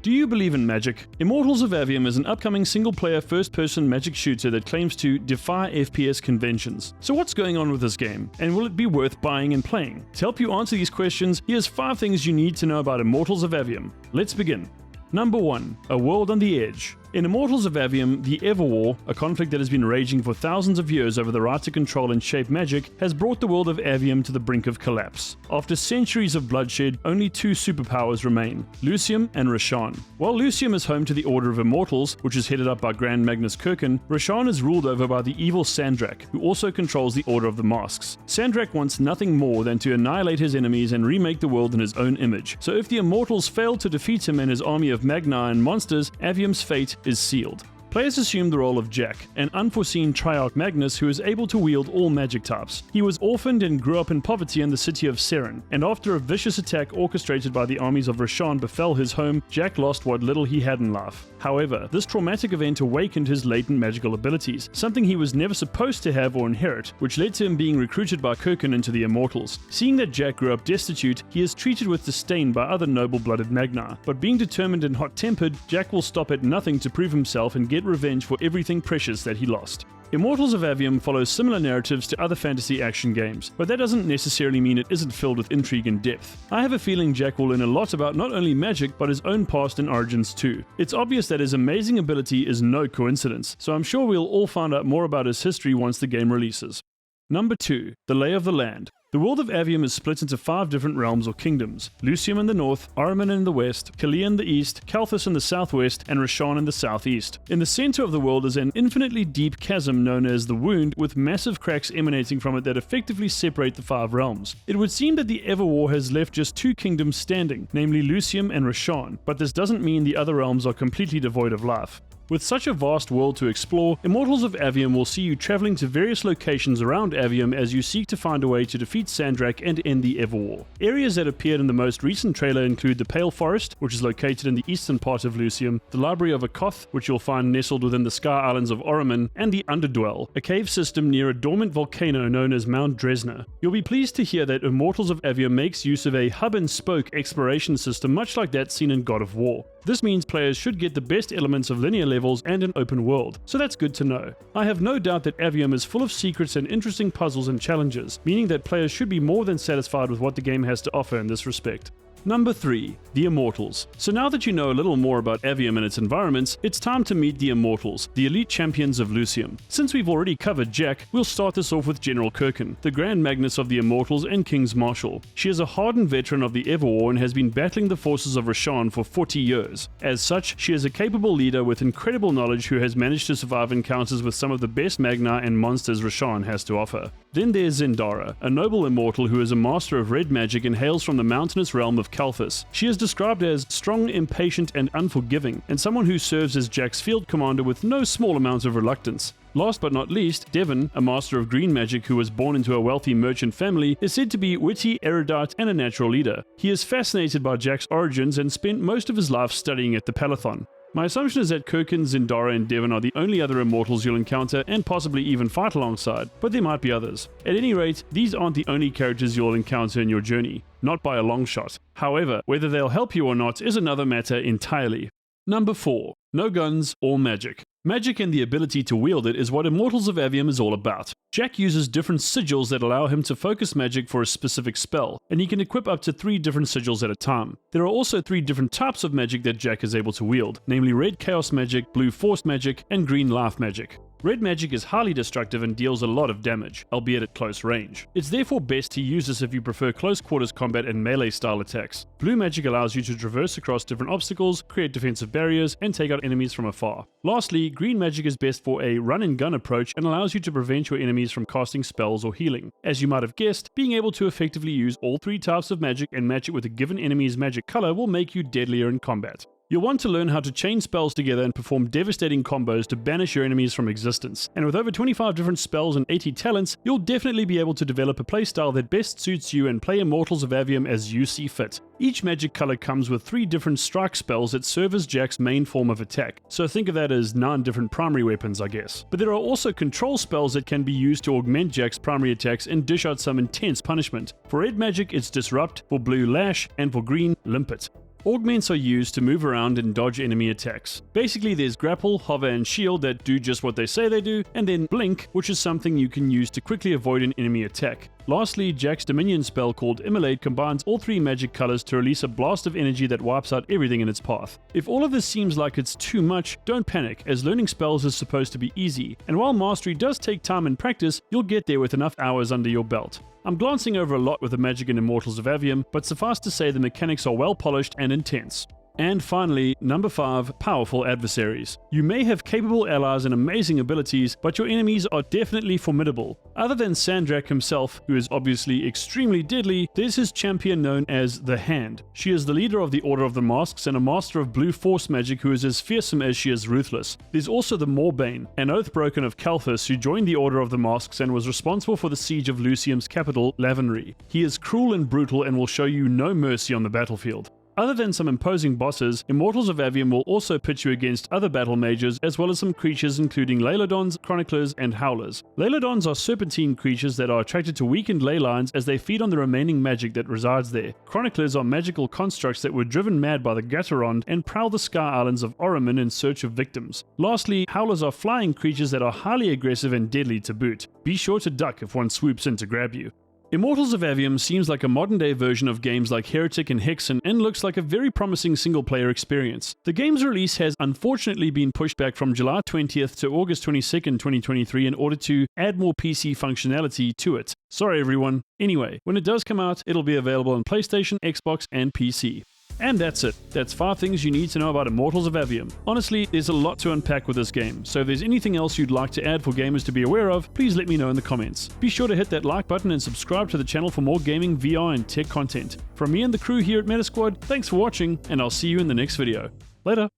Do you believe in magic? Immortals of Aveum is an upcoming single-player first-person magic shooter that claims to defy FPS conventions. So what's going on with this game, and will it be worth buying and playing? To help you answer these questions, here's 5 things you need to know about Immortals of Aveum. Let's begin. Number 1. A world on the edge. In Immortals of Aveum, the Everwar, a conflict that has been raging for thousands of years over the right to control and shape magic, has brought the world of Aveum to the brink of collapse. After centuries of bloodshed, only 2 superpowers remain, Lucium and Rashan. While Lucium is home to the Order of Immortals, which is headed up by Grand Magnus Kirkin, Rashan is ruled over by the evil Sandrak, who also controls the Order of the Masks. Sandrak wants nothing more than to annihilate his enemies and remake the world in his own image, so if the Immortals fail to defeat him and his army of Magna and monsters, Aveum's fate is sealed. Players assume the role of Jack, an unforeseen Triarch Magnus who is able to wield all magic types. He was orphaned and grew up in poverty in the city of Seren, and after a vicious attack orchestrated by the armies of Rashan befell his home, Jack lost what little he had in life. However, this traumatic event awakened his latent magical abilities, something he was never supposed to have or inherit, which led to him being recruited by Kirkin into the Immortals. Seeing that Jack grew up destitute, he is treated with disdain by other noble-blooded Magna, but being determined and hot-tempered, Jack will stop at nothing to prove himself and get revenge for everything precious that he lost. Immortals of Aveum follows similar narratives to other fantasy action games, but that doesn't necessarily mean it isn't filled with intrigue and depth. I have a feeling Jack will learn a lot about not only magic, but his own past and origins too. It's obvious that his amazing ability is no coincidence, so I'm sure we'll all find out more about his history once the game releases. Number 2. The Lay of the Land. The world of Aveum is split into 5 different realms or kingdoms: Lucium in the north, Ahriman in the west, Kalia in the east, Kalthus in the southwest, and Rashan in the southeast. In the center of the world is an infinitely deep chasm known as the Wound, with massive cracks emanating from it that effectively separate the 5 realms. It would seem that the Everwar has left just 2 kingdoms standing, namely Lucium and Rashan, but this doesn't mean the other realms are completely devoid of life. With such a vast world to explore, Immortals of Aveum will see you traveling to various locations around Aveum as you seek to find a way to defeat Sandrak and end the Everwar. Areas that appeared in the most recent trailer include the Pale Forest, which is located in the eastern part of Lucium, the Library of Akoth, which you'll find nestled within the Sky Islands of Ahriman, and the Underdwell, a cave system near a dormant volcano known as Mount Dresner. You'll be pleased to hear that Immortals of Aveum makes use of a hub-and-spoke exploration system much like that seen in God of War. This means players should get the best elements of linear levels and an open world, so that's good to know. I have no doubt that Aveum is full of secrets and interesting puzzles and challenges, meaning that players should be more than satisfied with what the game has to offer in this respect. Number 3. The Immortals. So now that you know a little more about Aveum and its environments, it's time to meet the Immortals, the elite champions of Lucium. Since we've already covered Jack, we'll start this off with General Kirkin, the Grand Magnus of the Immortals and King's Marshal. She is a hardened veteran of the Everwar and has been battling the forces of Rashan for 40 years. As such, she is a capable leader with incredible knowledge who has managed to survive encounters with some of the best Magna and monsters Rashan has to offer. Then there's Zendara, a noble immortal who is a master of red magic and hails from the mountainous realm of Kalthus. She is described as strong, impatient, and unforgiving, and someone who serves as Jack's field commander with no small amount of reluctance. Last but not least, Devon, a master of green magic who was born into a wealthy merchant family, is said to be witty, erudite, and a natural leader. He is fascinated by Jack's origins and spent most of his life studying at the Palathon. My assumption is that Kirkin, Zendara, and Devon are the only other Immortals you'll encounter and possibly even fight alongside, but there might be others. At any rate, these aren't the only characters you'll encounter in your journey, not by a long shot. However, whether they'll help you or not is another matter entirely. Number 4. No guns or magic. Magic and the ability to wield it is what Immortals of Aveum is all about. Jack uses different sigils that allow him to focus magic for a specific spell, and he can equip up to 3 different sigils at a time. There are also 3 different types of magic that Jack is able to wield, namely red chaos magic, blue force magic, and green life magic. Red magic is highly destructive and deals a lot of damage, albeit at close range. It's therefore best to use this if you prefer close quarters combat and melee style attacks. Blue magic allows you to traverse across different obstacles, create defensive barriers, and take out enemies from afar. Lastly, green magic is best for a run and gun approach and allows you to prevent your enemies from casting spells or healing. As you might have guessed, being able to effectively use all 3 types of magic and match it with a given enemy's magic color will make you deadlier in combat. You'll want to learn how to chain spells together and perform devastating combos to banish your enemies from existence. And with over 25 different spells and 80 talents, you'll definitely be able to develop a playstyle that best suits you and play Immortals of Aveum as you see fit. Each magic color comes with 3 different strike spells that serve as Jack's main form of attack, so think of that as 9 different primary weapons, I guess. But there are also control spells that can be used to augment Jack's primary attacks and dish out some intense punishment. For red magic, it's Disrupt, for blue, Lash, and for green, Limpet. Augments are used to move around and dodge enemy attacks. Basically, there's grapple, hover, and shield that do just what they say they do, and then blink, which is something you can use to quickly avoid an enemy attack. Lastly, Jack's Dominion spell called Immolate combines all 3 magic colors to release a blast of energy that wipes out everything in its path. If all of this seems like it's too much, don't panic, as learning spells is supposed to be easy, and while mastery does take time and practice, you'll get there with enough hours under your belt. I'm glancing over a lot with the magic in Immortals of Aveum, but suffice to say the mechanics are well polished and intense. And finally, number 5, powerful adversaries. You may have capable allies and amazing abilities, but your enemies are definitely formidable. Other than Sandrak himself, who is obviously extremely deadly, there's his champion known as the Hand. She is the leader of the Order of the Masks and a master of blue force magic who is as fearsome as she is ruthless. There's also the Morbane, an Oathbroken of Kalthus who joined the Order of the Masks and was responsible for the siege of Lucium's capital, Lavenry. He is cruel and brutal and will show you no mercy on the battlefield. Other than some imposing bosses, Immortals of Aveum will also pit you against other battle mages as well as some creatures including Leylodons, Chroniclers, and Howlers. Leylodons are serpentine creatures that are attracted to weakened ley lines as they feed on the remaining magic that resides there. Chroniclers are magical constructs that were driven mad by the Gatorond and prowl the Sky Islands of Oromon in search of victims. Lastly, Howlers are flying creatures that are highly aggressive and deadly to boot. Be sure to duck if one swoops in to grab you. Immortals of Aveum seems like a modern-day version of games like Heretic and Hexen and looks like a very promising single-player experience. The game's release has unfortunately been pushed back from July 20th to August 22nd, 2023 in order to add more PC functionality to it. Sorry everyone. Anyway, when it does come out, it'll be available on PlayStation, Xbox, and PC. And that's it. That's 5 things you need to know about Immortals of Aveum. Honestly, there's a lot to unpack with this game, so if there's anything else you'd like to add for gamers to be aware of, please let me know in the comments. Be sure to hit that like button and subscribe to the channel for more gaming, VR, and tech content. From me and the crew here at Metasquad, thanks for watching, and I'll see you in the next video. Later!